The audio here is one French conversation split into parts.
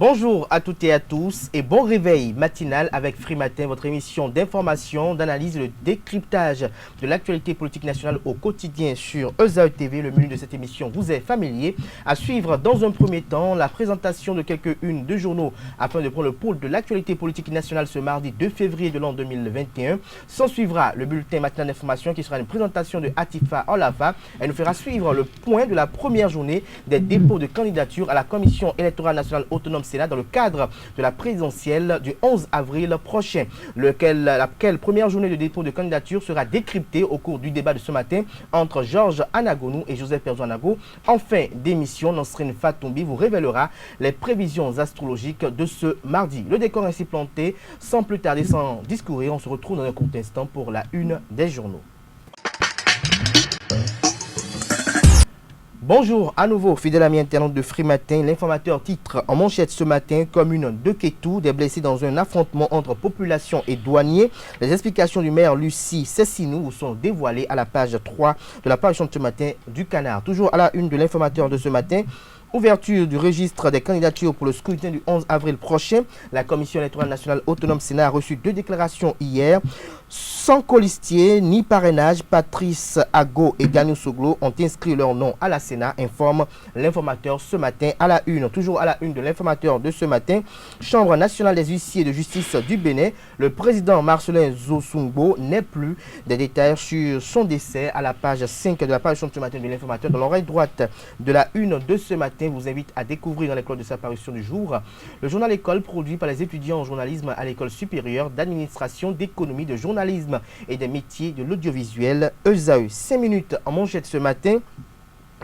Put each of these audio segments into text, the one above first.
Bonjour à toutes et à tous et bon réveil matinal avec Free Matin, votre émission d'information, d'analyse et de décryptage de l'actualité politique nationale au quotidien sur ESAE TV. Le menu de cette émission vous est familier. À suivre dans un premier temps la présentation de quelques-unes de journaux afin de prendre le pouls de l'actualité politique nationale ce mardi 2 février de l'an 2021. S'en suivra le bulletin matinal d'information qui sera une présentation de Atifa Olafa. Elle nous fera suivre le point de la première journée des dépôts de candidature à la Commission électorale nationale autonome Sénat dans le cadre de la présidentielle du 11 avril prochain. Laquelle première journée de dépôt de candidature sera décryptée au cours du débat de ce matin entre Georges Anagonou et Joseph Perzo-Anago. En fin d'émission, Nasrine Fatoumbi vous révélera les prévisions astrologiques de ce mardi. Le décor ainsi planté, sans plus tarder, sans discourir, on se retrouve dans un court instant pour la une des journaux. Bonjour à nouveau, fidèle ami internaute de Free Matin. L'informateur titre en manchette ce matin: commune de Kétou, des blessés dans un affrontement entre population et douaniers. Les explications du maire Lucie Cessinou sont dévoilées à la page 3 de la parution de ce matin du Canard. Toujours à la une de l'informateur de ce matin. Ouverture du registre des candidatures pour le scrutin du 11 avril prochain. La Commission électorale nationale autonome Sénat a reçu 2 déclarations hier. Sans colistier ni parrainage, Patrice Ago et Gagnou Soglo ont inscrit leur nom à la Sénat, informe l'informateur ce matin à la une. Toujours à la une de l'informateur de ce matin, Chambre nationale des huissiers de justice du Bénin. Le président Marcelin Zosungbo n'est plus. Des détails sur son décès à la page 5 de la page de ce matin de l'informateur. Dans l'oreille droite de la une de ce matin, vous invite à découvrir dans l'école de sa parution du jour le journal École produit par les étudiants en journalisme à l'école supérieure d'administration, d'économie, de journalisme et des métiers de l'audiovisuel ESAE. 5 minutes en manchette ce matin.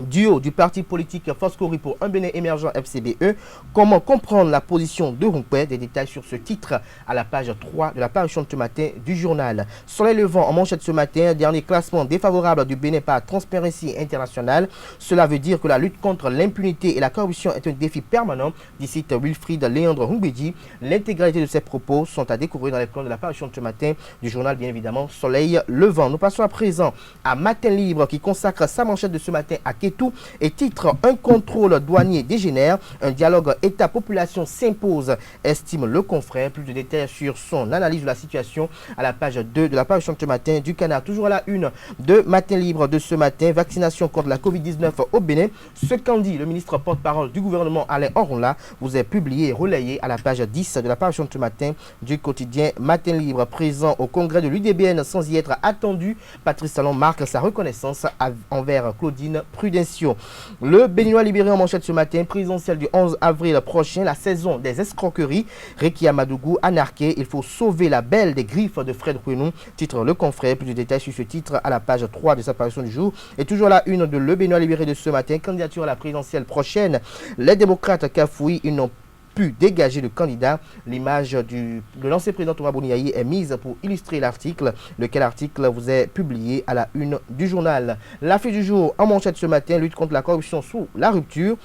Duo du parti politique Foscori pour un Bénin émergent FCBE. Comment comprendre la position de Roumpé? Des détails sur ce titre à la page 3 de la parution de ce matin du journal. Soleil levant en manchette ce matin, dernier classement défavorable du Bénin par Transparency International. Cela veut dire que la lutte contre l'impunité et la corruption est un défi permanent, dit Wilfried Léandre Hungbedi. L'intégralité de ses propos sont à découvrir dans les plans de la parution de ce matin du journal, bien évidemment, Soleil levant. Nous passons à présent à Matin Libre qui consacre sa manchette de ce matin à Kétou et titre: un contrôle douanier dégénère, un dialogue État-population s'impose, estime le confrère. Plus de détails sur son analyse de la situation à la page 2 de la parution de ce matin du Canard. Toujours à la une de Matin Libre de ce matin, vaccination contre la Covid-19 au Bénin. Ce qu'en dit le ministre porte-parole du gouvernement Alain Orunla vous est publié et relayé à la page 10 de la parution de ce matin du quotidien Matin Libre. Présent au congrès de l'UDBN sans y être attendu, Patrice Talon marque sa reconnaissance envers Claudine Prudence. Le Béninois libéré en manchette ce matin, présidentielle du 11 avril prochain, la saison des escroqueries. Rekia Madougou anarqué, il faut sauver la belle des griffes de Fred Rouenou, titre le confrère. Plus de détails sur ce titre à la page 3 de sa parution du jour. Et toujours à la une de Le Béninois libéré de ce matin, candidature à la présidentielle prochaine. Les démocrates cafouillent, ils n'ont pu dégager le candidat. L'image de l'ancien président Thomas Boniaï est mise pour illustrer l'article, lequel article vous est publié à la une du journal. L'affiche du jour en manchette ce matin: lutte contre la corruption sous la rupture.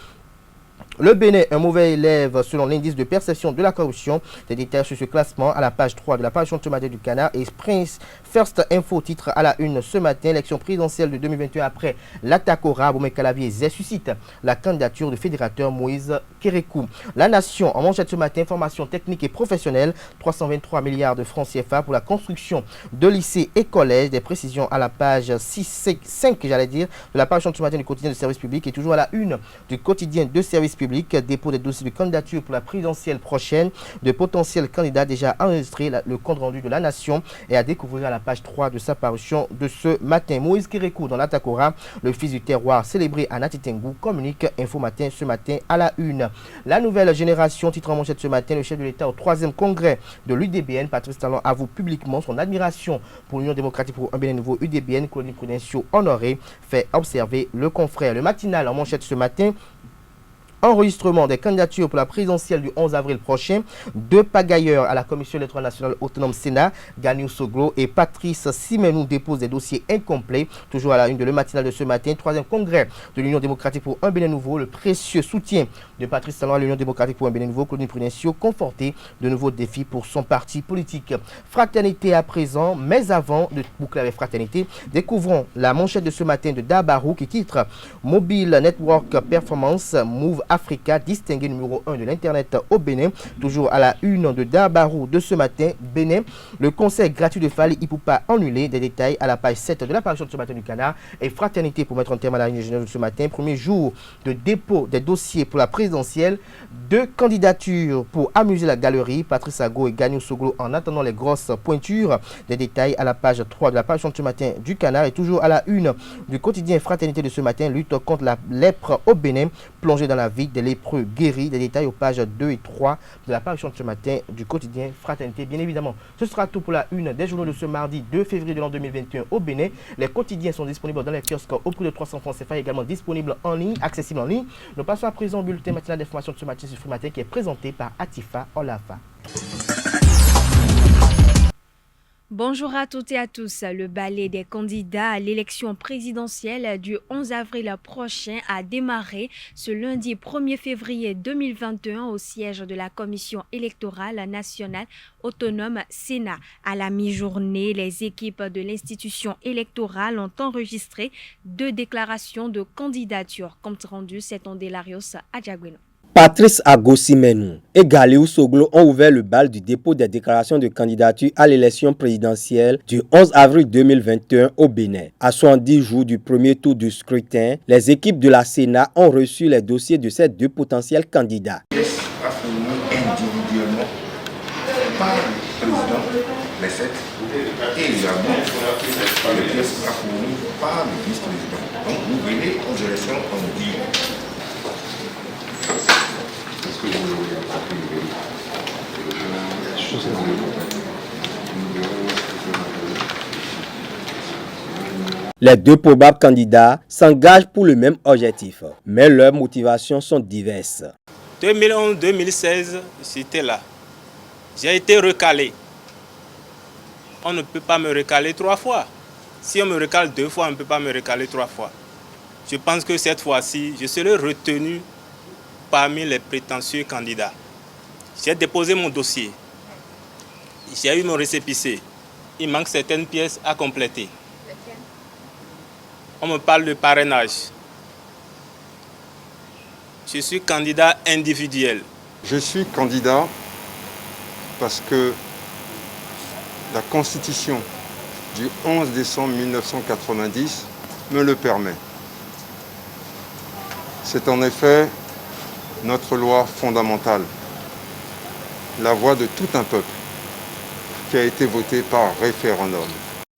Le Bénin, un mauvais élève selon l'indice de perception de la corruption. Des détails sur ce classement à la page 3 de la parution de ce matin du Canard. Et Prince First Info titre à la une ce matin: élection présidentielle de 2021 après l'attaque au rat. Boumé Calavier suscite la candidature du fédérateur Moïse Kérékou. La Nation en manchette ce matin: formation technique et professionnelle, 323 milliards de francs CFA pour la construction de lycées et collèges. Des précisions à la page 5 j'allais dire de la parution de ce matin du quotidien de service public. Et toujours à la une du quotidien de service public, dépôt des dossiers de candidature pour la présidentielle prochaine. De potentiels candidats déjà enregistrés. Le compte rendu de la Nation est à découvrir à la page 3 de sa parution de ce matin. Moïse Kérékou dans l'Atakora, le fils du terroir célébré à Natitengu, communique Info Matin ce matin à la une. La nouvelle génération titre en manchette ce matin: le chef de l'État au 3e congrès de l'UDBN, Patrice Talon, avoue publiquement son admiration pour l'Union démocratique pour un Bénin nouveau UDBN. Claudine Prudence honoré, fait observer le confrère. Le matinal en manchette ce matin: enregistrement des candidatures pour la présidentielle du 11 avril prochain. 2 pagailleurs à la Commission électorale nationale autonome Sénat, Gagnou Soglo et Patrice Simenou, déposent des dossiers incomplets. Toujours à la une de Le Matinal de ce matin, 3e congrès de l'Union démocratique pour un Bénin nouveau. Le précieux soutien de Patrice Talon à l'Union démocratique pour un Bénin nouveau. Claudine Prudence conforté de nouveaux défis pour son parti politique. Fraternité à présent, mais avant de boucler avec fraternité, découvrons la manchette de ce matin de Dabarou qui titre: Mobile Network Performance Move Africa, distingué numéro 1 de l'Internet au Bénin. Toujours à la une de Dabarou de ce matin, Bénin. Le concert gratuit de Fally Ipupa annulé. Des détails à la page 7 de l'apparition de ce matin du Canard. Et fraternité pour mettre un terme à la réunion générale de ce matin. Premier jour de dépôt des dossiers pour la présidentielle. 2 candidatures pour amuser la galerie. Patrice Ago et Gagnou Soglo en attendant les grosses pointures. Des détails à la page 3 de l'apparition de ce matin du Canard. Et toujours à la une du quotidien Fraternité de ce matin. Lutte contre la lèpre au Bénin. Plongé dans la vie des lépreux guéris. Des détails aux pages 2 et 3 de l'apparition de ce matin du quotidien Fraternité. Bien évidemment, ce sera tout pour la une des journaux de ce mardi 2 février de l'an 2021 au Bénin. Les quotidiens sont disponibles dans les kiosques au prix de 300 francs CFA, également disponibles en ligne, accessibles en ligne. Nous passons à présent au bulletin matinal d'information de ce matin sur Frimatin qui est présenté par Atifa Olafa. Bonjour à toutes et à tous. Le ballet des candidats à l'élection présidentielle du 11 avril prochain a démarré ce lundi 1er février 2021 au siège de la Commission électorale nationale autonome Sénat. À la mi-journée, les équipes de l'institution électorale ont enregistré 2 déclarations de candidature. Compte rendu, c'est Ondelarios Adjagweno. Patrice Ago-Simenou et Gagnou Soglo ont ouvert le bal du dépôt des déclarations de candidature à l'élection présidentielle du 11 avril 2021 au Bénin. À 70 jours du premier tour du scrutin, les équipes de la Sénat ont reçu les dossiers de ces 2 potentiels candidats. Pièces à fournir individuellement par le président, les 7, et également les pièces à fournir par le vice-président. Donc vous venez aux élections en dit. Les 2 probables candidats s'engagent pour le même objectif, mais leurs motivations sont diverses. 2011-2016, j'étais là. J'ai été recalé. On ne peut pas me recaler 3 fois. Si on me recale 2 fois, on ne peut pas me recaler 3 fois. Je pense que cette fois-ci, je serai retenu parmi les prétentieux candidats. J'ai déposé mon dossier. J'ai eu mon récépissé. Il manque certaines pièces à compléter. On me parle de parrainage. Je suis candidat individuel. Je suis candidat parce que la Constitution du 11 décembre 1990 me le permet. C'est en effet notre loi fondamentale, la voix de tout un peuple, qui a été votée par référendum.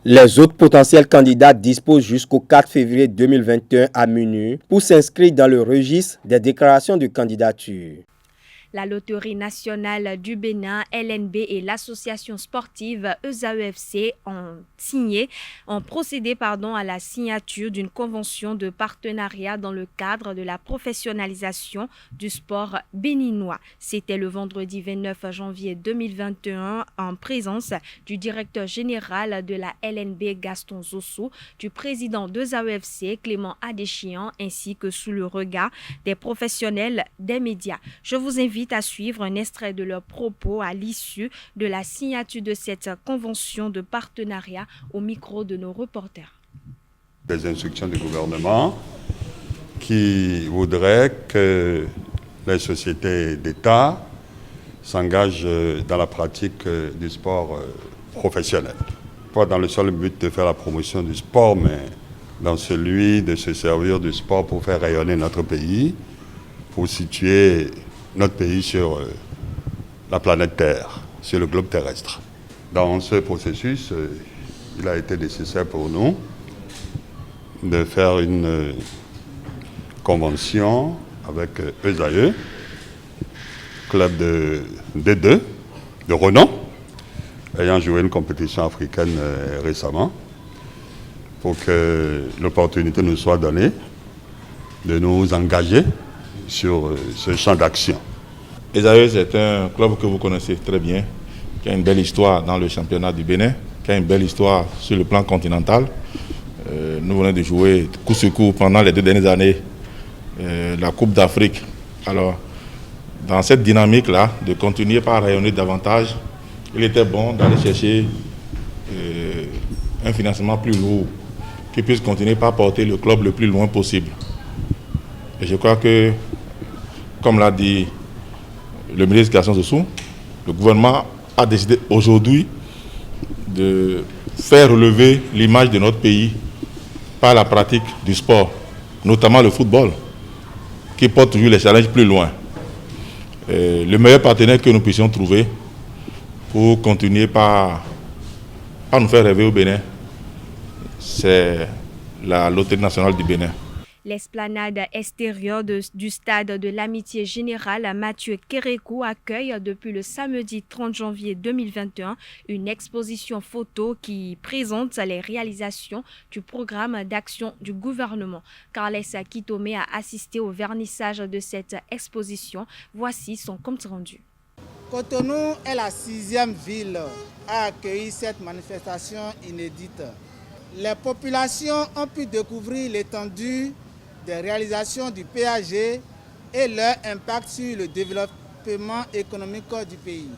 Les autres potentiels candidats disposent jusqu'au 4 février 2021 à minuit pour s'inscrire dans le registre des déclarations de candidature. La Loterie nationale du Bénin, LNB et l'association sportive ESAEFC ont procédé à la signature d'une convention de partenariat dans le cadre de la professionnalisation du sport béninois. C'était le vendredi 29 janvier 2021 en présence du directeur général de la LNB Gaston Zosso, du président d'ESAEFC Clément Adéchian ainsi que sous le regard des professionnels des médias. Je vous invite à suivre un extrait de leurs propos à l'issue de la signature de cette convention de partenariat au micro de nos reporters. Des instructions du gouvernement qui voudraient que les sociétés d'État s'engagent dans la pratique du sport professionnel. Pas dans le seul but de faire la promotion du sport, mais dans celui de se servir du sport pour faire rayonner notre pays, pour situer notre pays sur la planète Terre, sur le globe terrestre. Dans ce processus, il a été nécessaire pour nous de faire une convention avec ESAE, club de D2, de renom, ayant joué une compétition africaine récemment, pour que l'opportunité nous soit donnée de nous engager sur ce champ d'action. ESAE, c'est un club que vous connaissez très bien, qui a une belle histoire dans le championnat du Bénin, qui a une belle histoire sur le plan continental. Nous venons de jouer coup sur coup pendant les 2 dernières années la Coupe d'Afrique. Alors, dans cette dynamique-là, de continuer par rayonner davantage, il était bon d'aller chercher un financement plus lourd qui puisse continuer par porter le club le plus loin possible. Et je crois que comme l'a dit le ministre Gaston Sessou, le gouvernement a décidé aujourd'hui de faire relever l'image de notre pays par la pratique du sport, notamment le football, qui porte toujours les challenges plus loin. Le meilleur partenaire que nous puissions trouver pour continuer par nous faire rêver au Bénin, c'est la Loterie nationale du Bénin. L'esplanade extérieure du stade de l'Amitié Générale Mathieu Kérékou accueille depuis le samedi 30 janvier 2021 une exposition photo qui présente les réalisations du programme d'action du gouvernement. Carles Kitome a assisté au vernissage de cette exposition. Voici son compte rendu. Cotonou est la 6e ville à accueillir cette manifestation inédite. Les populations ont pu découvrir l'étendue des réalisations du PAG et leur impact sur le développement économique du pays.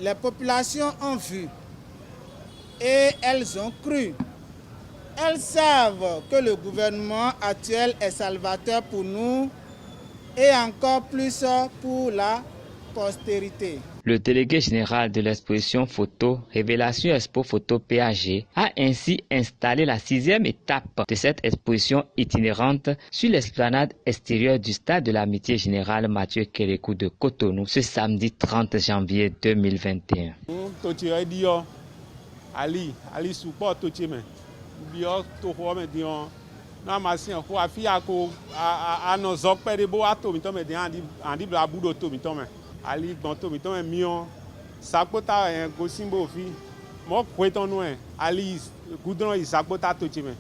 Les populations ont vu et elles ont cru. Elles savent que le gouvernement actuel est salvateur pour nous et encore plus pour la postérité. Le délégué général de l'exposition photo Révélation Expo Photo PAG a ainsi installé la 6e étape de cette exposition itinérante sur l'esplanade extérieure du stade de l'Amitié Générale Mathieu Kérékou de Cotonou ce samedi 30 janvier 2021. Ali gbɔntɔ mi tɔmɛ miɔ sakpota gosimbo fi mɔ kɔetɔ nuɛ ali gudrɔn yi sakpota totsi mɛ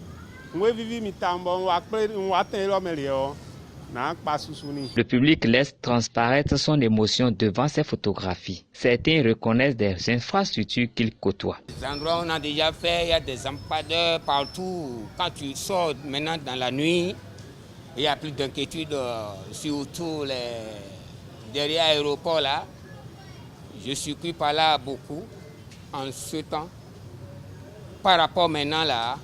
ŋue vivi mi ta mbɔ wa kple wa tɛ lɔ mɛ liɔ na kpa susuni. Le public laisse transparaître son émotion devant ces photographies. Certains reconnaissent des infrastructures qu'ils côtoient. Les endroits où on a déjà fait, il y a des lampadaires partout. Quand tu sors maintenant dans la nuit, il y a plus d'inquiétude, surtout derrière l'aéroport là. Je circule par là beaucoup en ce temps. Par rapport maintenant là,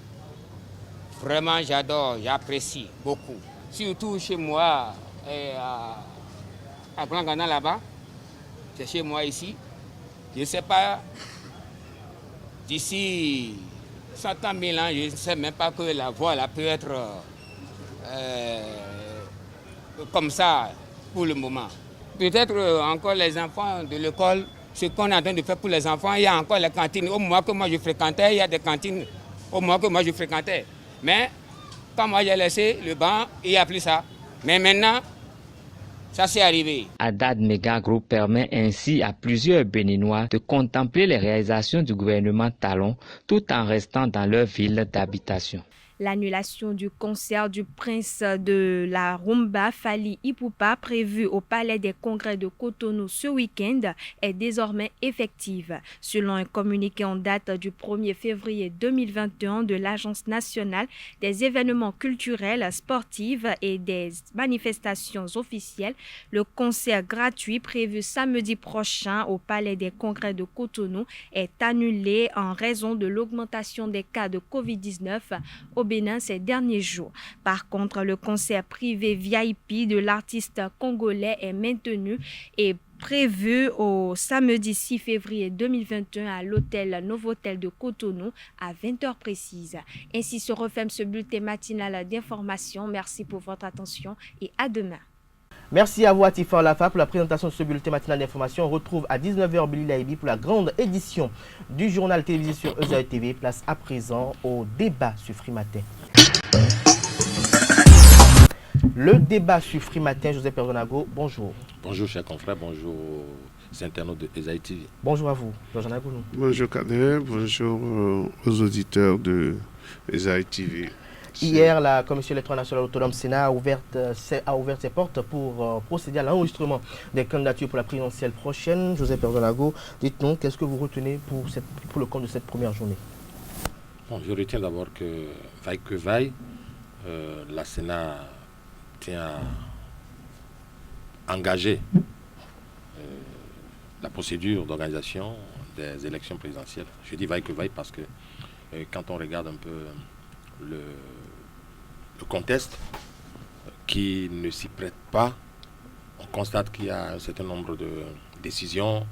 vraiment j'adore, j'apprécie beaucoup. Surtout chez moi, à Grand Ghana là-bas, c'est chez moi ici. Je ne sais pas, d'ici 100 ans, 1000 ans, je ne sais même pas que la voie là peut être comme ça pour le moment. Peut-être encore les enfants de l'école, ce qu'on est en train de faire pour les enfants, il y a encore les cantines. Au moment que moi je fréquentais, il y a des cantines au moment que moi je fréquentais. Mais quand moi j'ai laissé le banc, il n'y a plus ça. Mais maintenant, ça s'est arrivé. Haddad Mega Group permet ainsi à plusieurs Béninois de contempler les réalisations du gouvernement Talon tout en restant dans leur ville d'habitation. L'annulation du concert du prince de la rumba Fally Ipupa prévu au Palais des Congrès de Cotonou ce week-end est désormais effective. Selon un communiqué en date du 1er février 2021 de l'Agence nationale des événements culturels, sportifs et des manifestations officielles, le concert gratuit prévu samedi prochain au Palais des Congrès de Cotonou est annulé en raison de l'augmentation des cas de Covid-19 au Bénin ces derniers jours. Par contre, le concert privé VIP de l'artiste congolais est maintenu et prévu au samedi 6 février 2021 à l'hôtel Novotel de Cotonou à 20h précises. Ainsi se referme ce bulletin matinal d'information. Merci pour votre attention et à demain. Merci à vous, Atifa Olafa, pour la présentation de ce bulletin matinal d'information. On retrouve à 19h Billy Laibi pour la grande édition du journal télévisé sur EZAE TV. Place à présent au débat sur Frimatin. Le débat sur Frimatin, Joseph Perdonago, bonjour. Bonjour, chers confrères, bonjour aux internautes de EZAE TV. Bonjour à vous, Perdonago. Bonjour, Kader, bonjour aux auditeurs de EZAE TV. Hier, la Commission électorale nationale autonome Sénat a ouvert ses portes pour procéder à l'enregistrement des candidatures pour la présidentielle prochaine. Joseph Perdonago, dites-nous, qu'est-ce que vous retenez pour le compte de cette première journée? Bon, je retiens d'abord que, vaille que vaille, la Sénat tient à engager la procédure d'organisation des élections présidentielles. Je dis vaille que vaille parce que quand on regarde un peu le contexte qui ne s'y prête pas, on constate qu'il y a un certain nombre de décisions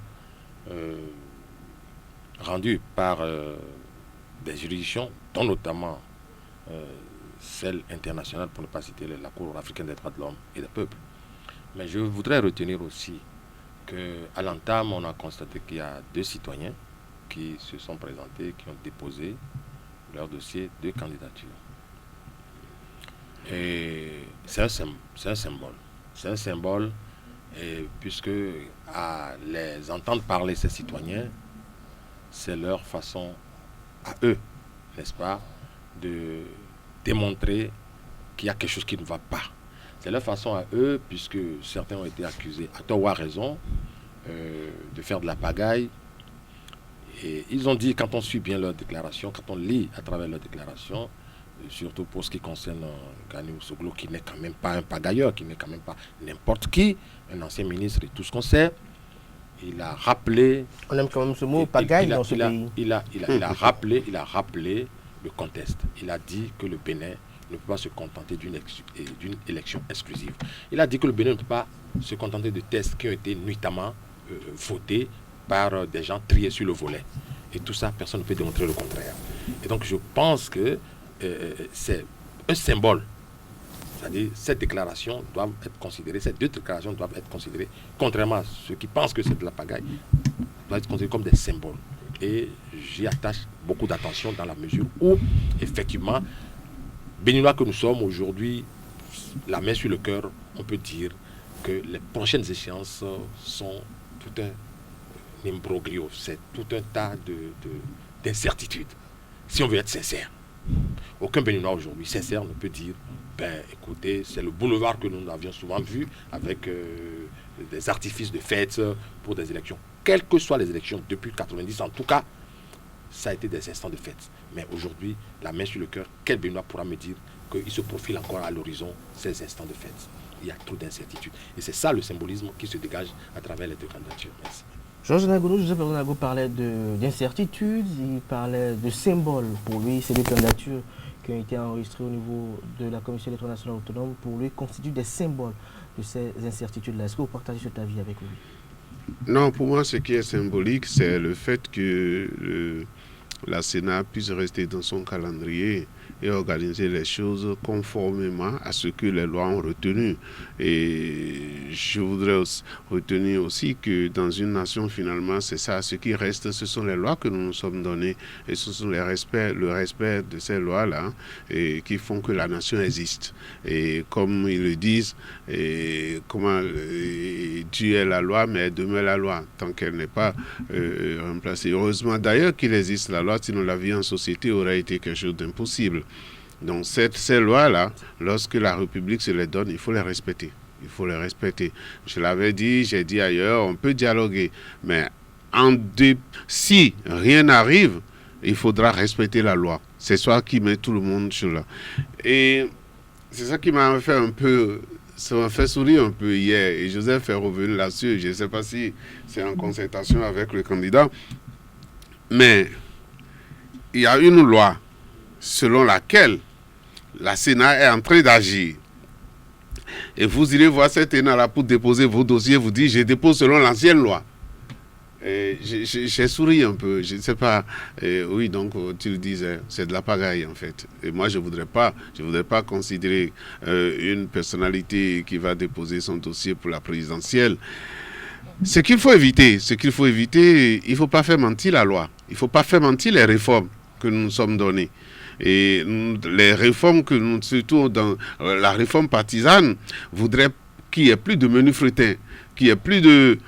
rendues par des juridictions, dont notamment celle internationale, pour ne pas citer la Cour africaine des droits de l'homme et des peuples. Mais je voudrais retenir aussi qu'à l'entame, on a constaté qu'il y a 2 citoyens qui se sont présentés, qui ont déposé leur dossier de candidature. Et c'est un symbole. C'est un symbole puisque à les entendre parler, ces citoyens, c'est leur façon à eux, n'est-ce pas, de démontrer qu'il y a quelque chose qui ne va pas. C'est leur façon à eux, puisque certains ont été accusés, à tort ou à raison, de faire de la pagaille. Et ils ont dit, quand on suit bien leurs déclarations, quand on lit à travers leurs déclarations, surtout pour ce qui concerne Gani Oussoglo, qui n'est quand même pas un pagailleur, qui n'est quand même pas n'importe qui, un ancien ministre et tout ce qu'on sait, il a rappelé... On aime quand même ce mot, pagaille dans ce pays. Il a rappelé le contexte. Il a dit que le Bénin ne peut pas se contenter d'une élection exclusive. Il a dit que le Bénin ne peut pas se contenter de tests qui ont été nuitamment votés par des gens triés sur le volet. Et tout ça, personne ne peut démontrer le contraire. Et donc je pense que c'est un symbole. C'est-à-dire, cette déclaration doit être considérée, ces 2 déclarations doivent être considérées, contrairement à ceux qui pensent que c'est de la pagaille, doivent être considérées comme des symboles. Et j'y attache beaucoup d'attention dans la mesure où, effectivement, Béninois que nous sommes aujourd'hui, la main sur le cœur, on peut dire que les prochaines échéances sont tout un imbroglio, c'est tout un tas d'incertitudes. Si on veut être sincère, aucun Béninois aujourd'hui sincère ne peut dire écoutez, c'est le boulevard que nous avions souvent vu avec des artifices de fêtes pour des élections. Quelles que soient les élections depuis 90, en tout cas, ça a été des instants de fête. Mais aujourd'hui, la main sur le cœur, quel Béninois pourra me dire qu'il se profile encore à l'horizon ces instants de fête? Il y a trop d'incertitudes. Et c'est ça le symbolisme qui se dégage à travers les 2 candidatures. Merci. Joseph Nagono parlait d'incertitudes, il parlait de symboles. Pour lui, ces 2 candidatures qui ont été enregistrées au niveau de la Commission électorale nationale autonome, pour lui, constituent des symboles de ces incertitudes-là. Est-ce que vous partagez cet avis avec lui? Non, pour moi, ce qui est symbolique, c'est le fait que la Sénat puisse rester dans son calendrier et organiser les choses conformément à ce que les lois ont retenu. Et je voudrais retenir aussi que dans une nation, finalement, c'est ça, ce qui reste, ce sont les lois que nous nous sommes données et ce sont le respect de ces lois-là qui font que la nation existe. Et comme ils le disent, Dieu est la loi, mais elle demeure la loi tant qu'elle n'est pas remplacée. Heureusement d'ailleurs qu'il existe la loi, sinon la vie en société aurait été quelque chose d'impossible. Donc ces lois-là, lorsque la République se les donne, il faut les respecter. Il faut les respecter. Je l'avais dit, j'ai dit ailleurs, on peut dialoguer. Mais si rien n'arrive, il faudra respecter la loi. C'est ça qui met tout le monde sur là. Et c'est ça qui m'a fait ça m'a fait sourire un peu hier. Et Joseph est revenu là-dessus. Je ne sais pas si c'est en concertation avec le candidat. Mais il y a une loi selon laquelle la Sénat est en train d'agir. Et vous irez voir cette Sénat-là pour déposer vos dossiers, vous dites, je dépose selon l'ancienne loi. J'ai souri un peu, je ne sais pas. Oui, donc tu le disais, c'est de la pagaille en fait. Et moi, je voudrais pas considérer une personnalité qui va déposer son dossier pour la présidentielle. Ce qu'il faut éviter, il ne faut pas faire mentir la loi. Il ne faut pas faire mentir les réformes que nous nous sommes données. Et les réformes que nous, surtout dans la réforme partisane, voudraient qu'il n'y ait plus de menu fretin, qu'il n'y ait plus de...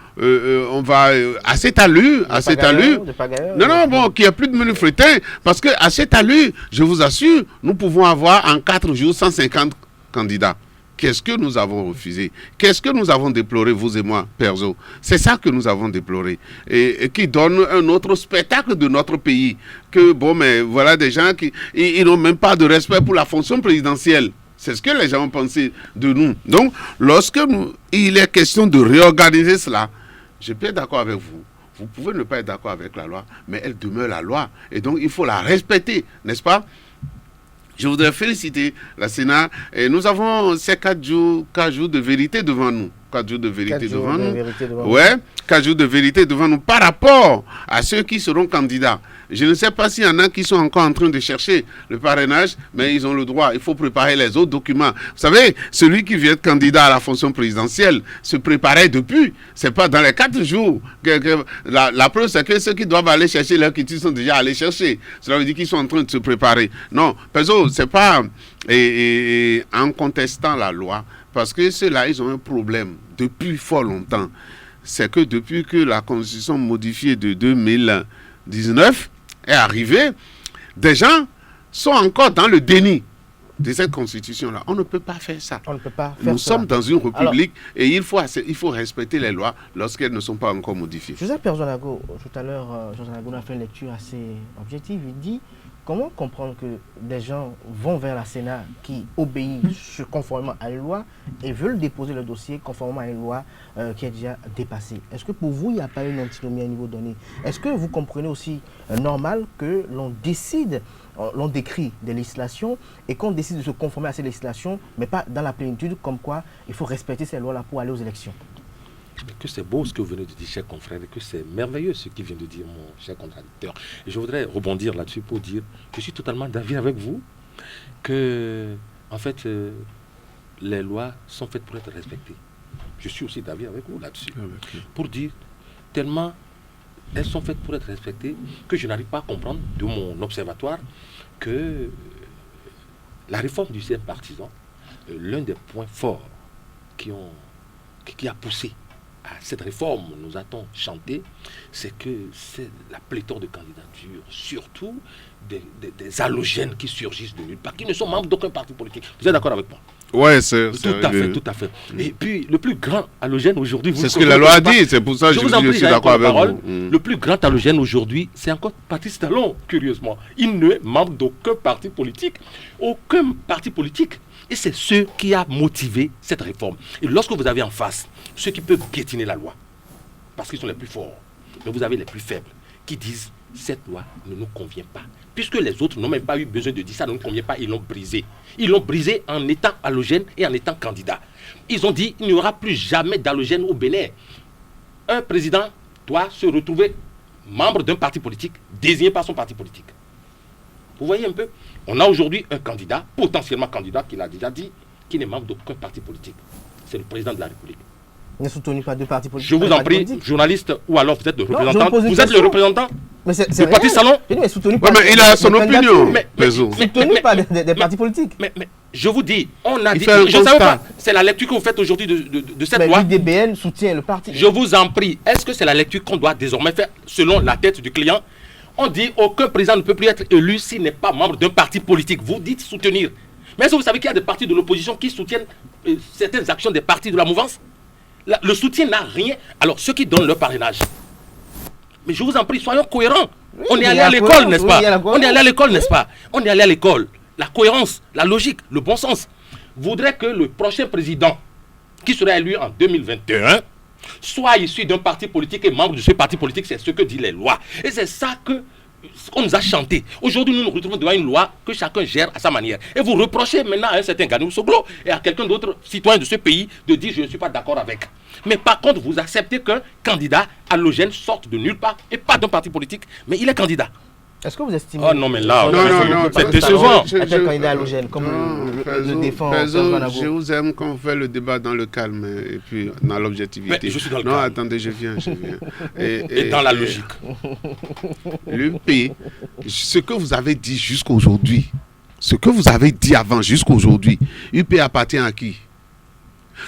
à cet allure, qu'il n'y ait plus de menu fretin, parce qu'à cet allure, je vous assure, nous pouvons avoir en 4 jours 150 candidats. Qu'est-ce que nous avons refusé? Qu'est-ce que nous avons déploré, vous et moi, Perzo? C'est ça que nous avons déploré. Et qui donne un autre spectacle de notre pays. Que, mais voilà des gens qui ils n'ont même pas de respect pour la fonction présidentielle. C'est ce que les gens ont pensé de nous. Donc, lorsque il est question de réorganiser cela, je peux être d'accord avec vous. Vous pouvez ne pas être d'accord avec la loi, mais elle demeure la loi. Et donc, il faut la respecter, n'est-ce pas? Je voudrais féliciter la Sénat. Et nous avons ces 4 jours de vérité devant nous. 4 jours de vérité 4 jours devant de nous. vérité devant nous. Ouais, 4 jours de vérité devant nous par rapport à ceux qui seront candidats. Je ne sais pas s'il y en a qui sont encore en train de chercher le parrainage, mais ils ont le droit. Il faut préparer les autres documents. Vous savez, celui qui vient être candidat à la fonction présidentielle se préparait depuis. C'est pas dans les 4 jours. La preuve, c'est que ceux qui doivent aller chercher leur quitus sont déjà allés chercher. Cela veut dire qu'ils sont en train de se préparer. Non, perso, c'est pas en contestant la loi, parce que ceux-là, ils ont un problème depuis fort longtemps. C'est que depuis que la Constitution modifiée de 2019 est arrivée, des gens sont encore dans le déni de cette Constitution-là. On ne peut pas faire ça. On ne peut pas faire Nous cela. sommes dans une république et il faut respecter les lois lorsqu'elles ne sont pas encore modifiées. Joseph Perjonago, tout à l'heure, Joseph Perjonago a fait une lecture assez objective. Il dit comment comprendre que des gens vont vers la Sénat qui obéissent conformément à une loi et veulent déposer le dossier conformément à une loi qui est déjà dépassée. Est-ce que pour vous, il n'y a pas une antinomie à niveau donné? Est-ce que vous comprenez aussi normal que l'on décide, l'on décrit des législations et qu'on décide de se conformer à ces législations, mais pas dans la plénitude, comme quoi il faut respecter ces lois-là pour aller aux élections? Que c'est beau ce que vous venez de dire, cher confrère, et que c'est merveilleux ce qu'il vient de dire, mon cher contradicteur. Et je voudrais rebondir là-dessus pour dire que je suis totalement d'avis avec vous, que, en fait, les lois sont faites pour être respectées. Je suis aussi d'avis avec vous là-dessus. Pour dire, tellement elles sont faites pour être respectées, que je n'arrive pas à comprendre de mon observatoire que la réforme du système partisan, l'un des points forts qui a poussé à cette réforme, nous a-t-on chanté, c'est que c'est la pléthore de candidatures, surtout des halogènes qui surgissent de nulle part, qui ne sont membres d'aucun parti politique. Vous êtes d'accord avec moi? Ouais, c'est tout à fait. Et puis, le plus grand halogène aujourd'hui... C'est ce que la loi a dit, c'est pour ça que je suis d'accord avec vous. Le plus grand halogène aujourd'hui, c'est encore Patrice Talon, curieusement. Il n'est membre d'aucun parti politique. Aucun parti politique. Et c'est ce qui a motivé cette réforme. Et lorsque vous avez en face ceux qui peuvent piétiner la loi, parce qu'ils sont les plus forts, mais vous avez les plus faibles, qui disent cette loi ne nous convient pas. Puisque les autres n'ont même pas eu besoin de dire ça ne nous convient pas, ils l'ont brisé. Ils l'ont brisé en étant halogène et en étant candidat. Ils ont dit il n'y aura plus jamais d'halogène au Bénin. Un président doit se retrouver membre d'un parti politique, désigné par son parti politique. Vous voyez un peu? On a aujourd'hui un candidat, potentiellement candidat, qui l'a déjà dit, qui n'est membre d'aucun parti politique. C'est le président de la République. Il n'est soutenu par deux partis politiques. Je vous en prie, journaliste, ou alors vous êtes le représentant. Vous êtes le représentant de Patrice Talon. Mais soutenu par il a son opinion. Soutenu par des partis politiques. Mais je vous dis, on a dit. Je ne savais pas. C'est la lecture que vous faites aujourd'hui de cette loi. L'UDBN soutient le parti. Je vous en prie, est-ce que c'est la lecture qu'on doit désormais faire selon la tête du client? On dit aucun président ne peut plus être élu s'il n'est pas membre d'un parti politique. Vous dites soutenir. Mais est-ce que vous savez qu'il y a des partis de l'opposition qui soutiennent certaines actions des partis de la mouvance? Le soutien n'a rien. Alors, ceux qui donnent leur parrainage, mais je vous en prie, soyons cohérents. Oui, on est allé à l'école, n'est-ce pas? On est allé à l'école, n'est-ce pas? On est allé à l'école. La cohérence, la logique, le bon sens voudrait que le prochain président, qui sera élu en 2021, soit issu d'un parti politique et membre de ce parti politique. C'est ce que disent les lois. Et c'est ça qu'on nous a chanté. Aujourd'hui, nous nous retrouvons devant une loi que chacun gère à sa manière. Et vous reprochez maintenant à un certain Ganou Soglo et à quelqu'un d'autre, citoyen de ce pays, de dire je ne suis pas d'accord avec. Mais par contre, vous acceptez qu'un candidat halogène sorte de nulle part et pas d'un parti politique, mais il est candidat. Est-ce que vous estimez... Oh non, mais là, c'est décevant. Un candidat halogène, comme le défend... Je vous aime quand on fait le débat dans le calme et puis dans l'objectivité. Je suis dans le calme. Non, attendez, je viens. Et dans la logique. L'UP, ce que vous avez dit jusqu'aujourd'hui, ce que vous avez dit avant jusqu'aujourd'hui, UP appartient à qui?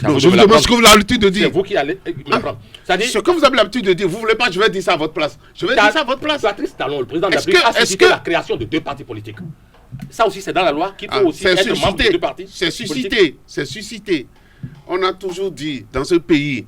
Non, je vous demande ce que vous avez l'habitude de dire. C'est vous qui allez m'apprendre. Ce que vous avez l'habitude de dire, vous ne voulez pas, je vais dire ça à votre place. Je vais dire ça à votre place. Patrice Talon, le président de la République, a suscité la création de deux partis politiques. Ça aussi, c'est dans la loi qu'il faut aussi être membre de deux partis. C'est suscité. On a toujours dit dans ce pays,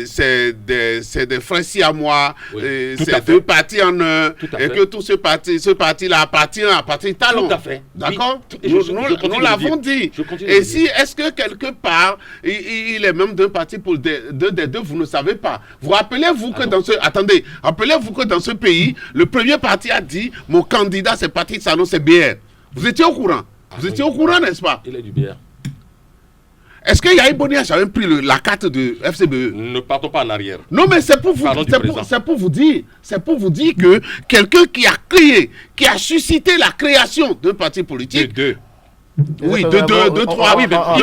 c'est des frères siamois, c'est deux partis en un, et que tout ce parti-là appartient à Patrice Talon. Tout à fait. D'accord? Nous l'avons dit. Et si, est-ce que quelque part, il est même d'un parti pour des deux, vous ne savez pas. Vous rappelez-vous que dans ce... Attendez, rappelez-vous que dans ce pays, le premier parti a dit, mon candidat c'est Patrice Talon, c'est BR. Vous étiez au courant? Vous étiez au courant, n'est-ce pas? Il est du BR. Est-ce que Yahi Boni a jamais pris la carte de FCBE? Ne partons pas en arrière. Non, mais c'est pour vous dire que quelqu'un qui a créé, qui a suscité la création d'un parti politique. Oui, de 3, oui, de 3,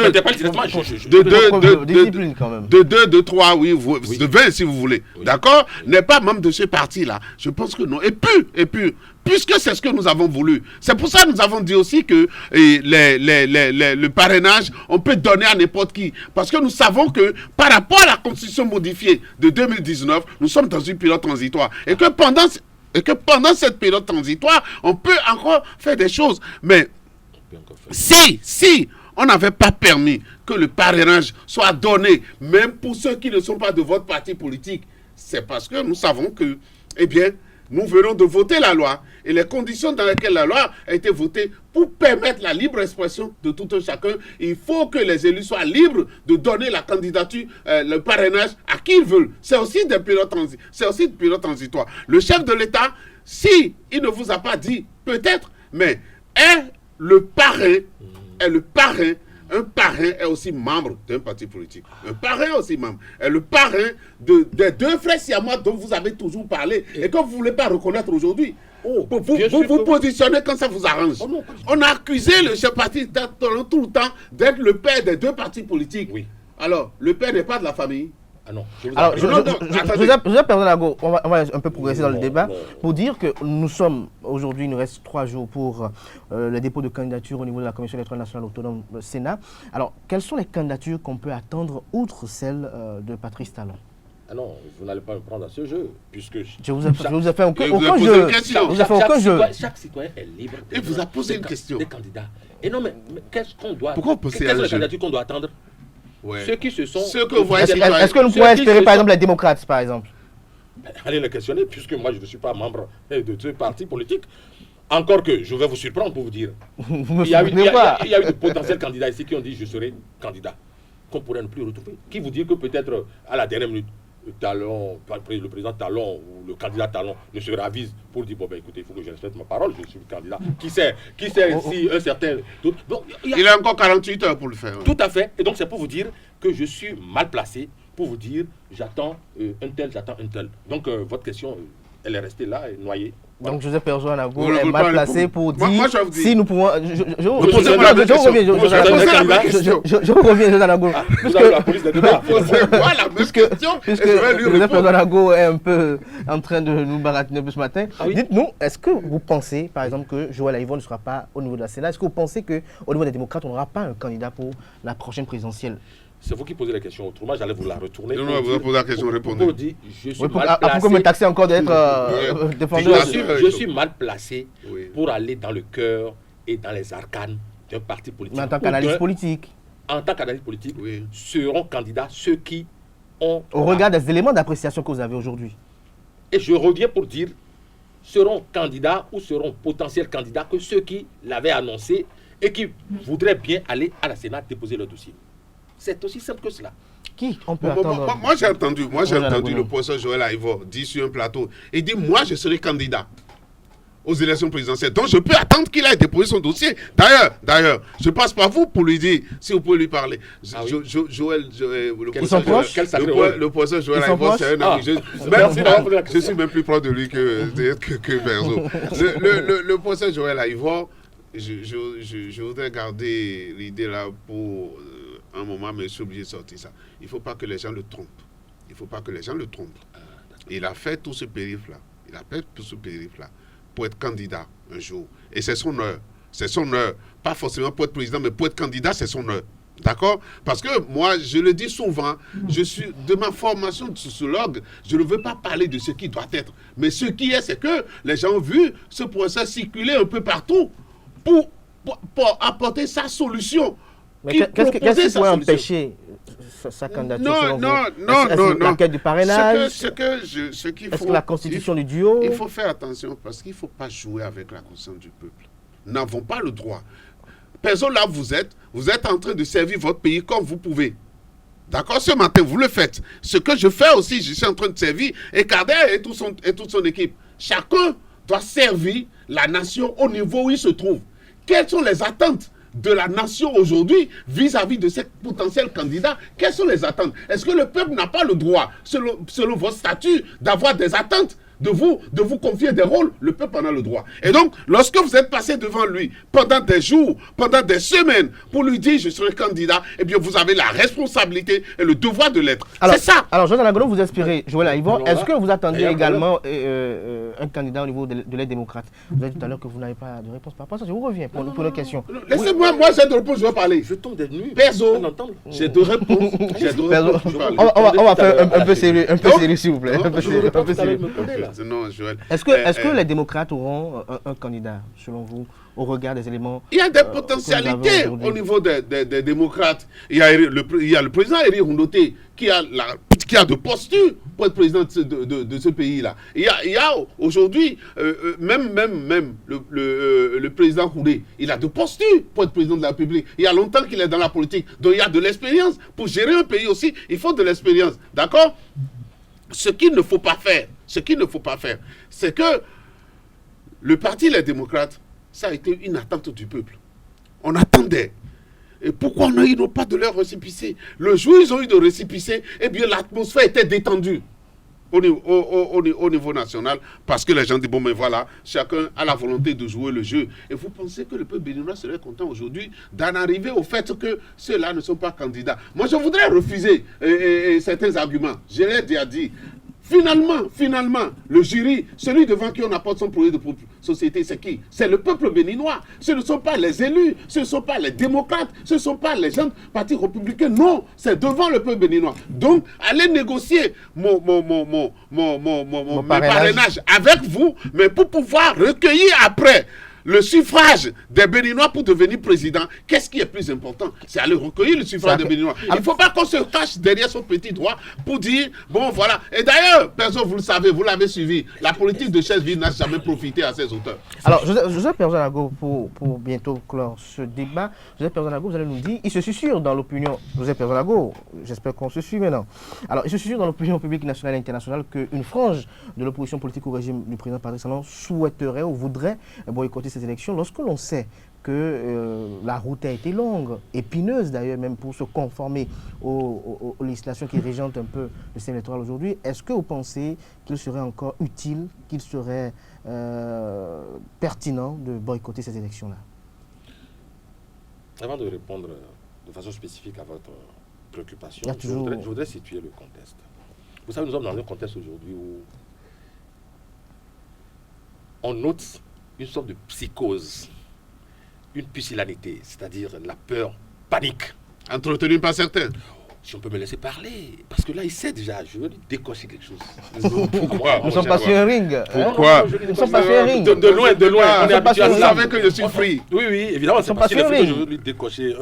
oui, de 20 si vous voulez, d'accord, n'est pas membre de ce parti-là. Je pense que non. Et puis, puisque c'est ce que nous avons voulu, c'est pour ça que nous avons dit aussi que le parrainage, on peut donner à n'importe qui. Parce que nous savons que par rapport à la constitution modifiée de 2019, nous sommes dans une période transitoire. Et que pendant cette période transitoire, on peut encore faire des choses. Mais si on n'avait pas permis que le parrainage soit donné, même pour ceux qui ne sont pas de votre parti politique, c'est parce que nous savons que, eh bien, nous venons de voter la loi et les conditions dans lesquelles la loi a été votée pour permettre la libre expression de tout un chacun. Il faut que les élus soient libres de donner la candidature, le parrainage à qui ils veulent. C'est aussi des périodes transitoires. Le chef de l'État, si il ne vous a pas dit, peut-être, mais le parrain, un parrain est aussi membre d'un parti politique. Un parrain est aussi membre. Et le parrain des deux frères siamois dont vous avez toujours parlé et que vous ne voulez pas reconnaître aujourd'hui. Vous vous positionnez quand ça vous arrange. On a accusé le chef parti tout le temps d'être le père des deux partis politiques. Oui. Alors, le père n'est pas de la famille. Ah non. Alors, Joseph Persona-Ago, on va un peu progresser dans le débat pour dire que nous sommes, aujourd'hui, il nous reste 3 jours pour le dépôt de candidature au niveau de la Commission électorale nationale autonome Sénat. Alors, quelles sont les candidatures qu'on peut attendre outre celle de Patrice Talon? Ah non, vous n'allez pas me prendre à ce jeu, puisque... Je vous ai fait aucun jeu. Chaque citoyen est libre. Et vous a posé une question. Des candidats. Et non, mais qu'est-ce qu'on doit... Pourquoi poser quelles sont les candidatures qu'on doit attendre? Ouais. Ceux qui se sont... Est-ce que nous pourrions espérer, par exemple, les démocrates, par exemple? Allez les questionner, puisque moi, je ne suis pas membre de ce parti politique. Encore que, je vais vous surprendre pour vous dire. Il y a eu de potentiels candidats ici qui ont dit « je serai candidat », qu'on pourrait ne plus retrouver. Qui vous dit que peut-être, à la dernière minute, le président Talon ou le candidat Talon ne se ravise pour dire bon ben écoutez, il faut que je respecte ma parole, je suis le candidat. Qui sait si un certain... Bon, il a encore 48 heures pour le faire. Tout à fait. Et donc c'est pour vous dire que je suis mal placé pour vous dire j'attends un tel. Donc votre question, elle est restée là, noyée. Voilà. Donc Joseph Persona-Ago est mal placé pour dire si nous pouvons... Je reviens, Persona-Ago. Vous avez la police des débats. Puisque Joseph Persona-Ago est un peu en train de nous baratiner ce matin. Dites-nous, est-ce que vous pensez, par exemple, que Joël Aïvo ne sera pas au niveau de la Sénat? Est-ce que vous pensez qu'au niveau des démocrates, on n'aura pas un candidat pour la prochaine présidentielle? C'est vous qui posez la question. Autrement, j'allais vous la retourner. Non, vous posez la question, répondez. Pour dire, je suis mal placé. Pourquoi me taxer encore d'être défenseur? Je suis mal placé pour aller dans le cœur et dans les arcanes d'un parti politique. Mais en tant qu'analyste politique? En tant qu'analyste politique, seront candidats ceux qui ont... Au regard des éléments d'appréciation que vous avez aujourd'hui. Et je reviens pour dire, seront candidats ou seront potentiels candidats que ceux qui l'avaient annoncé et qui voudraient bien aller à la Sénat déposer leur dossier. C'est aussi simple que cela. Qui on peut attendre? Moi j'ai entendu le professeur Joël Aïvo dire sur un plateau, il dit moi je serai candidat aux élections présidentielles. Donc je peux attendre qu'il aille déposer son dossier. D'ailleurs, je passe par vous pour lui dire, si vous pouvez lui parler. Le professeur Joël Aïvo, c'est un ami. Je suis même plus proche de lui que Berzo. Le professeur Joël Aïvo, je voudrais garder l'idée là pour... un moment, mais je suis obligé de sortir ça. Il ne faut pas que les gens le trompent. Il a fait tout ce périph-là. Pour être candidat un jour. Et c'est son heure. Pas forcément pour être président, mais pour être candidat, c'est son heure. D'accord? Parce que moi, je le dis souvent, je suis de ma formation de sociologue, je ne veux pas parler de ce qui doit être. Mais ce qui est, c'est que les gens ont vu ce processus circuler un peu partout pour apporter sa solution. Mais qu'est-ce qui pourrait empêcher sa candidature? Non. La quête du parrainage? Est-ce que la constitution du duo? Il faut faire attention parce qu'il ne faut pas jouer avec la conscience du peuple. Nous n'avons pas le droit. Personne là, vous êtes en train de servir votre pays comme vous pouvez. D'accord? Ce matin, vous le faites. Ce que je fais aussi, je suis en train de servir Kader et toute son équipe. Chacun doit servir la nation au niveau où il se trouve. Quelles sont les attentes de la nation aujourd'hui vis-à-vis de ces potentiels candidats? Quelles sont les attentes? Est-ce que le peuple n'a pas le droit, selon votre statut, d'avoir des attentes, de vous confier des rôles? Le peuple en a le droit. Et donc, lorsque vous êtes passé devant lui pendant des jours, pendant des semaines, pour lui dire je serai candidat, eh bien vous avez la responsabilité et le devoir de l'être. C'est ça. Alors, Jonathan Agolo, vous inspirez Joël Aïvon. Est-ce que vous attendiez également un candidat au niveau de l'aide démocrate? Vous avez dit tout à l'heure que vous n'avez pas de réponse par rapport à ça. Je vous reviens pour nos questions. Laissez-moi, moi j'ai de réponses, je vais parler. Je tombe des nues. Perso, j'ai de réponses. On va faire un peu sérieux, s'il vous plaît. Un peu sérieux. Non, Joël. Est-ce que les démocrates auront un candidat, selon vous, au regard des éléments? Il y a des potentialités au niveau des démocrates. Il y a le président Eri Rondoté qui a de posture pour être président de ce pays-là. Il y a aujourd'hui, même le président Kouré, il a de posture pour être président de la République. Il y a longtemps qu'il est dans la politique. Donc il y a de l'expérience. Pour gérer un pays aussi, il faut de l'expérience. D'accord? Ce qu'il ne faut pas faire, c'est que le parti Les Démocrates, ça a été une attente du peuple. On attendait. Et pourquoi ils n'ont pas de leur récépissé? Le jour où ils ont eu de récépissé, eh bien l'atmosphère était détendue au niveau national, parce que les gens disent, bon mais voilà, chacun a la volonté de jouer le jeu. Et vous pensez que le peuple béninois serait content aujourd'hui d'en arriver au fait que ceux-là ne sont pas candidats? Moi je voudrais refuser certains arguments. Je l'ai déjà dit. Finalement, le jury, celui devant qui on apporte son projet de société, c'est qui? C'est le peuple béninois. Ce ne sont pas les élus, ce ne sont pas les démocrates, ce ne sont pas les gens du Parti républicain. Non, c'est devant le peuple béninois. Donc, allez négocier mon parrainage avec vous, mais pour pouvoir recueillir après le suffrage des Béninois pour devenir président. Qu'est-ce qui est plus important? C'est aller recueillir le suffrage des Béninois. Il ne faut pas qu'on se cache derrière son petit doigt pour dire, bon voilà. Et d'ailleurs, personne, vous le savez, vous l'avez suivi, la politique de Chaise-Ville n'a jamais profité à ses auteurs. Alors, Joseph Perzanago, pour bientôt clore ce débat, Joseph Perzanago, vous allez nous dire, il se susurre dans l'opinion, Joseph Perzanago, j'espère qu'on se suit maintenant. Alors, il se susurre dans l'opinion publique nationale et internationale qu'une frange de l'opposition politique au régime du président Patrice Talon souhaiterait ou voudrait boycotter ces élections, lorsque l'on sait que la route a été longue, épineuse d'ailleurs, même pour se conformer aux législations qui régentent un peu le système électoral aujourd'hui. Est-ce que vous pensez qu'il serait encore utile, qu'il serait pertinent de boycotter ces élections-là? Avant de répondre de façon spécifique à votre préoccupation, je voudrais situer le contexte. Vous savez, nous sommes dans un contexte aujourd'hui où on note une sorte de psychose, une pusillanité, c'est-à-dire la peur, panique. Entretenue par certains. Si on peut me laisser parler, parce que là, il sait déjà, je veux lui décocher quelque chose. Pourquoi? Nous ne sommes pas sur un ring. Pourquoi? Nous ne sommes pas sur un ring. De loin, on est habitué à ça. Vous savez que je suis free. Oui, évidemment, c'est parce que je veux lui décocher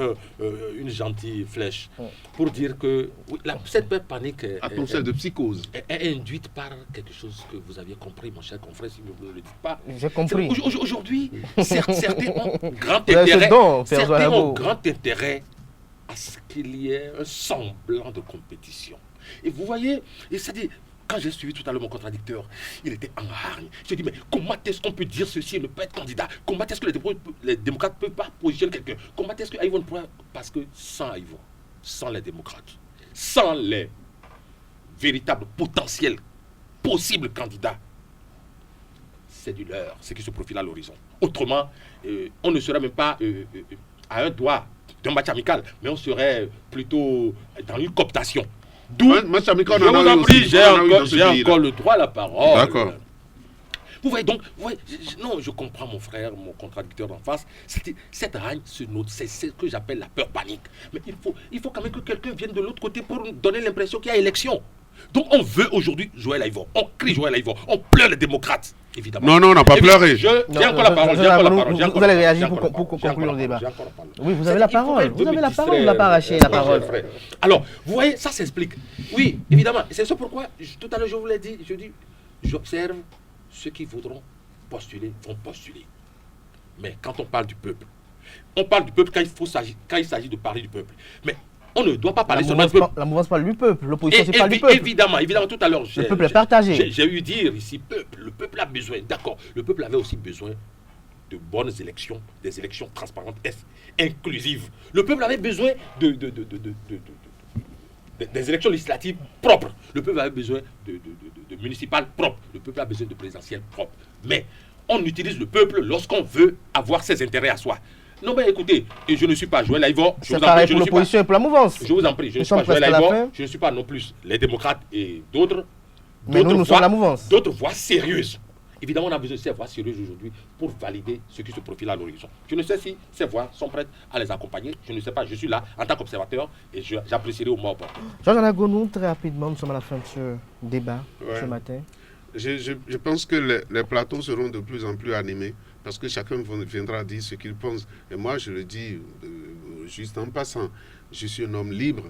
une gentille flèche pour dire que oui, cette peur panique atmosphère de psychose est induite par quelque chose que vous aviez compris, mon cher confrère, si vous ne le dites pas. J'ai compris. Aujourd'hui, certains ont grand intérêt à ce qu'il y ait un semblant de compétition. Et vous voyez, c'est-à-dire, quand j'ai suivi tout à l'heure mon contradicteur, il était en hargne. Je dis, mais comment est-ce qu'on peut dire ceci et ne pas être candidat? Comment est-ce que les démocrates ne peuvent pas positionner quelqu'un? Comment est-ce que Aïvon pourrait... Parce que sans Aïvon, sans les démocrates, sans les véritables potentiels possibles candidats, c'est du leurre, ce qui se profile à l'horizon. Autrement, on ne serait même pas à un doigt d'un match amical, mais on serait plutôt dans une cooptation. D'où, match amical, je vous en prie, j'ai encore le droit à la parole. D'accord. Vous voyez donc, non, je comprends mon frère, mon contradicteur d'en face. Cette règne se note, c'est ce que j'appelle la peur panique. Mais il faut quand même que quelqu'un vienne de l'autre côté pour nous donner l'impression qu'il y a élection. Donc on veut aujourd'hui Joël Aïvon, on crie Joël Aïvon, on pleure les démocrates, évidemment. Non, on n'a pas pleuré. J'ai encore la parole. Vous allez réagir pour conclure le débat. Oui, vous avez la parole. Vous avez la parole, on ne l'a pas arraché, la parole. Alors, vous voyez, ça s'explique. Oui, évidemment. C'est ça pourquoi, tout à l'heure, je vous l'ai dit, j'observe ceux qui voudront postuler, vont postuler. Mais quand on parle du peuple quand il s'agit de parler du peuple. Mais on ne doit pas parler seulement du peuple. La mouvance parle du peuple, l'opposition c'est pas du peuple. Évidemment, tout à l'heure, le peuple est partagé. J'ai eu dire ici, le peuple a besoin, d'accord, le peuple avait aussi besoin de bonnes élections, des élections transparentes et inclusives. Le peuple avait besoin des élections législatives propres. Le peuple avait besoin de municipales propres. Le peuple a besoin de présidentielles propres. Mais on utilise le peuple lorsqu'on veut avoir ses intérêts à soi. Non, mais écoutez, je ne suis pas Joël Aïvo. C'est pareil pour l'opposition et pour la mouvance. Je vous en prie, je ne suis pas Joël Aïvo. Je ne suis pas non plus les démocrates et d'autres. Mais nous sommes la mouvance. D'autres voix sérieuses. Évidemment, on a besoin de ces voix sérieuses aujourd'hui pour valider ce qui se profile à l'horizon. Je ne sais si ces voix sont prêtes à les accompagner. Je ne sais pas, je suis là en tant qu'observateur et j'apprécierai au moins opportun. Georges Anagonou, très rapidement, nous sommes à la fin de ce débat ce matin. Je pense que les plateaux seront de plus en plus animés parce que chacun viendra dire ce qu'il pense. Et moi, je le dis juste en passant, je suis un homme libre.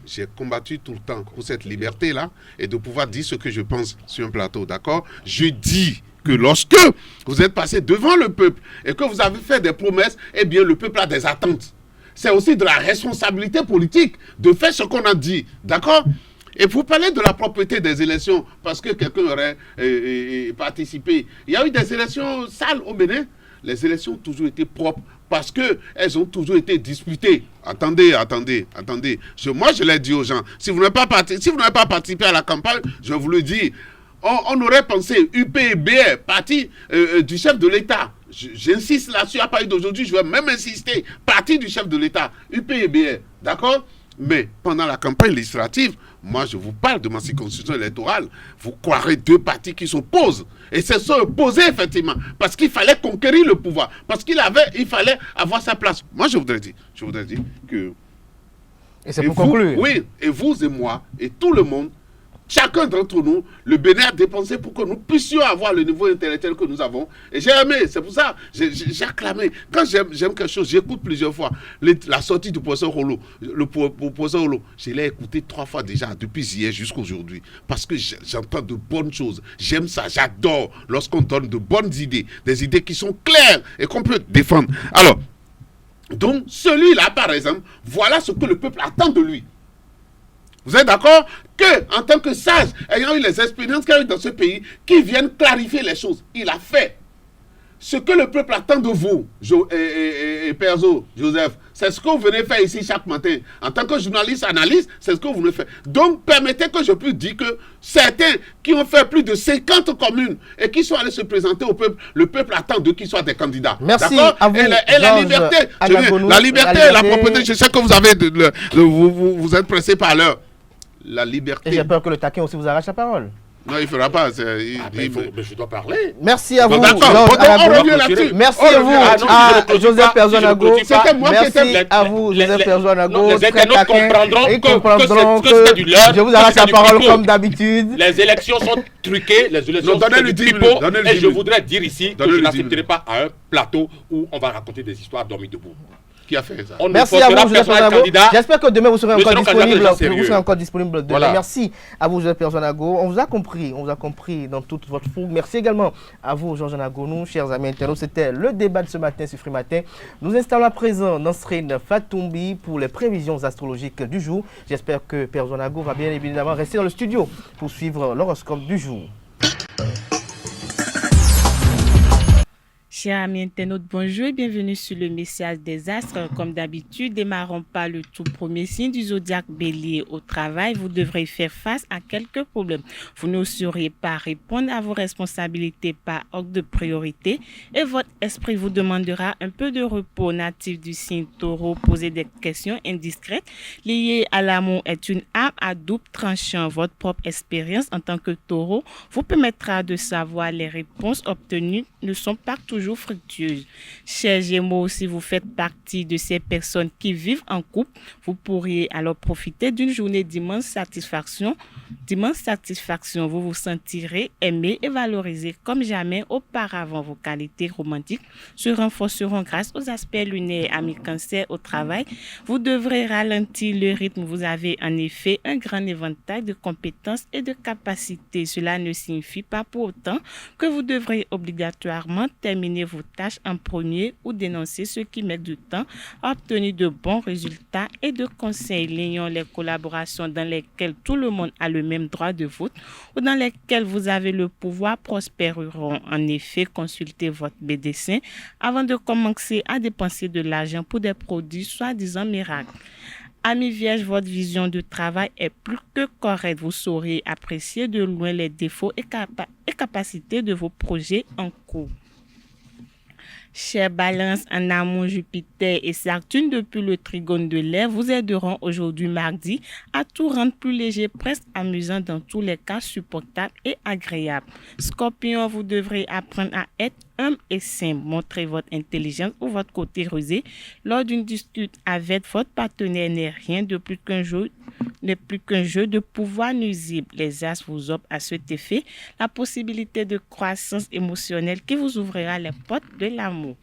J'ai combattu tout le temps pour cette liberté-là et de pouvoir dire ce que je pense sur un plateau, d'accord? Je dis que lorsque vous êtes passé devant le peuple et que vous avez fait des promesses, eh bien, le peuple a des attentes. C'est aussi de la responsabilité politique de faire ce qu'on a dit, d'accord? Et vous parlez de la propreté des élections, parce que quelqu'un aurait participé. Il y a eu des élections sales au Bénin. Les élections ont toujours été propres parce qu'elles ont toujours été disputées. Attendez. Moi, je l'ai dit aux gens. Si vous n'avez pas participé à la campagne, je vous le dis, on aurait pensé UPBR, parti du chef de l'État. J'insiste là-dessus à partir d'aujourd'hui, je vais même insister. Parti du chef de l'État, UPBR, d'accord? Mais pendant la campagne législative, moi je vous parle de ma circonscription électorale, vous croirez deux partis qui s'opposent. Et se sont opposés effectivement, parce qu'il fallait conquérir le pouvoir, parce qu'il fallait avoir sa place. Moi je voudrais dire que... Et c'est pour conclure. Oui, et vous et moi, et tout le monde, chacun d'entre nous, le Bénin a dépensé pour que nous puissions avoir le niveau intellectuel que nous avons. Et j'ai aimé, c'est pour ça, j'ai acclamé. Quand j'aime quelque chose, j'écoute plusieurs fois. La sortie du professeur Rolo, le professeur Rolo, je l'ai écouté 3 fois déjà, depuis hier jusqu'à aujourd'hui. Parce que j'entends de bonnes choses. J'aime ça, j'adore lorsqu'on donne de bonnes idées, des idées qui sont claires et qu'on peut défendre. Alors, donc, celui-là, par exemple, voilà ce que le peuple attend de lui. Vous êtes d'accord que, en tant que sage, ayant eu les expériences qu'il y a eu dans ce pays, qui viennent clarifier les choses, il a fait. Ce que le peuple attend de vous, Perzo, Joseph, c'est ce que vous venez faire ici chaque matin. En tant que journaliste, analyste, c'est ce que vous venez faire. Donc, permettez que je puisse dire que certains qui ont fait plus de 50 communes et qui sont allés se présenter au peuple, le peuple attend d'eux qu'ils soient des candidats. Merci à vous, et la liberté, la liberté et la propreté, je sais que vous avez, vous êtes pressé par l'heure. La liberté. Et j'ai peur que le taquin aussi vous arrache la parole. Non, il ne fera pas. Mais je dois parler. Merci à vous. Merci à vous, à Joseph Perzo-Anago. Merci à vous, Joseph Perzo-Anago. Les internautes comprendront que je vous arrache la parole comme d'habitude. Les élections sont truquées, les élections sont du pipeau. Et je voudrais dire ici que je n'accepterai pas à un plateau où on va raconter des histoires dormies debout. Qui a fait ça? Merci à vous, Joseph Perzo-Anago. J'espère que demain vous serez encore disponible. Voilà. Merci à vous, Joseph Perzo-Anago. On vous a compris dans toute votre fougue. Merci également à vous, Georges Anagonou, chers amis internautes. C'était le débat de ce matin sur Free Matin. Nous installons à présent Nasrine Fatoumbi pour les prévisions astrologiques du jour. J'espère que Perzo-Anago va bien évidemment rester dans le studio pour suivre l'horoscope du jour. Chers amis internautes, bonjour et bienvenue sur le message des astres. Comme d'habitude, démarrons par le tout premier signe du zodiaque Bélier. Au travail, vous devrez faire face à quelques problèmes. Vous n'oserez pas répondre à vos responsabilités par ordre de priorité et votre esprit vous demandera un peu de repos. Natif du signe Taureau, poser des questions indiscrètes liées à l'amour est une arme à double tranchant. Votre propre expérience en tant que Taureau vous permettra de savoir les réponses obtenues ne sont pas toujours fructueuses. Chers Gémeaux, si vous faites partie de ces personnes qui vivent en couple, vous pourriez alors profiter d'une journée d'immense satisfaction. Vous vous sentirez aimé et valorisé comme jamais auparavant. Vos qualités romantiques se renforceront grâce aux aspects lunaires. Amis Cancer, au travail, vous devrez ralentir le rythme. Vous avez en effet un grand éventail de compétences et de capacités. Cela ne signifie pas pour autant que vous devrez obligatoirement terminer vos tâches en premier ou dénoncer ceux qui mettent du temps à obtenir de bons résultats et de conseils. Lions les collaborations dans lesquelles tout le monde a le même droit de vote ou dans lesquelles vous avez le pouvoir prospéreront. En effet, consultez votre BDC avant de commencer à dépenser de l'argent pour des produits soi-disant miracles. Amis vierges, votre vision de travail est plus que correcte. Vous saurez apprécier de loin les défauts et capacités de vos projets en cours. Chère Balance, en amont, Jupiter et Saturne depuis le trigone de l'air vous aideront aujourd'hui mardi à tout rendre plus léger, presque amusant dans tous les cas, supportable et agréable. Scorpion, vous devrez apprendre à être humble et simple. Montrez votre intelligence ou votre côté rusé. Lors d'une dispute avec votre partenaire n'est rien de plus qu'un jeu de pouvoir nuisible. Les astres vous offrent à cet effet la possibilité de croissance émotionnelle qui vous ouvrira les portes de l'amour.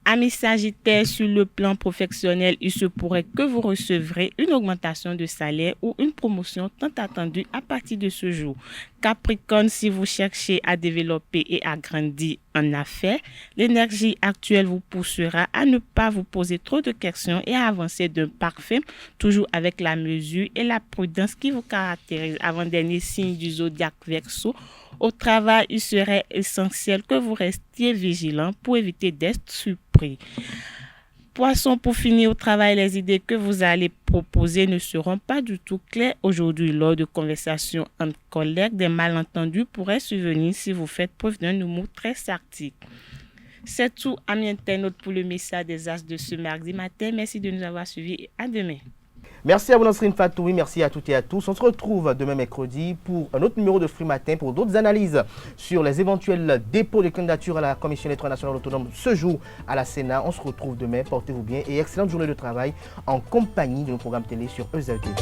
Amis Sagittaire, sur le plan professionnel, il se pourrait que vous recevrez une augmentation de salaire ou une promotion tant attendue à partir de ce jour. Capricorne, si vous cherchez à développer et agrandir en affaires, l'énergie actuelle vous poussera à ne pas vous poser trop de questions et à avancer d'un parfum, toujours avec la mesure et la prudence qui vous caractérise. Avant-dernier signe du zodiaque Verseau, au travail, il serait essentiel que vous restiez vigilant pour éviter d'être surpris. Poisson, pour finir au travail, les idées que vous allez proposer ne seront pas du tout claires aujourd'hui. Lors de conversations entre collègues, des malentendus pourraient survenir si vous faites preuve d'un humour très sarcastique. C'est tout, amis internautes, pour le message des As de ce mardi matin. Merci de nous avoir suivis et à demain. Merci à vous, Nasrine Fatoui. Merci à toutes et à tous. On se retrouve demain mercredi pour un autre numéro de Free Matin pour d'autres analyses sur les éventuels dépôts de candidature à la Commission électorale nationale autonome ce jour à la Sénat. On se retrouve demain. Portez-vous bien et excellente journée de travail en compagnie de nos programmes télé sur EZTV.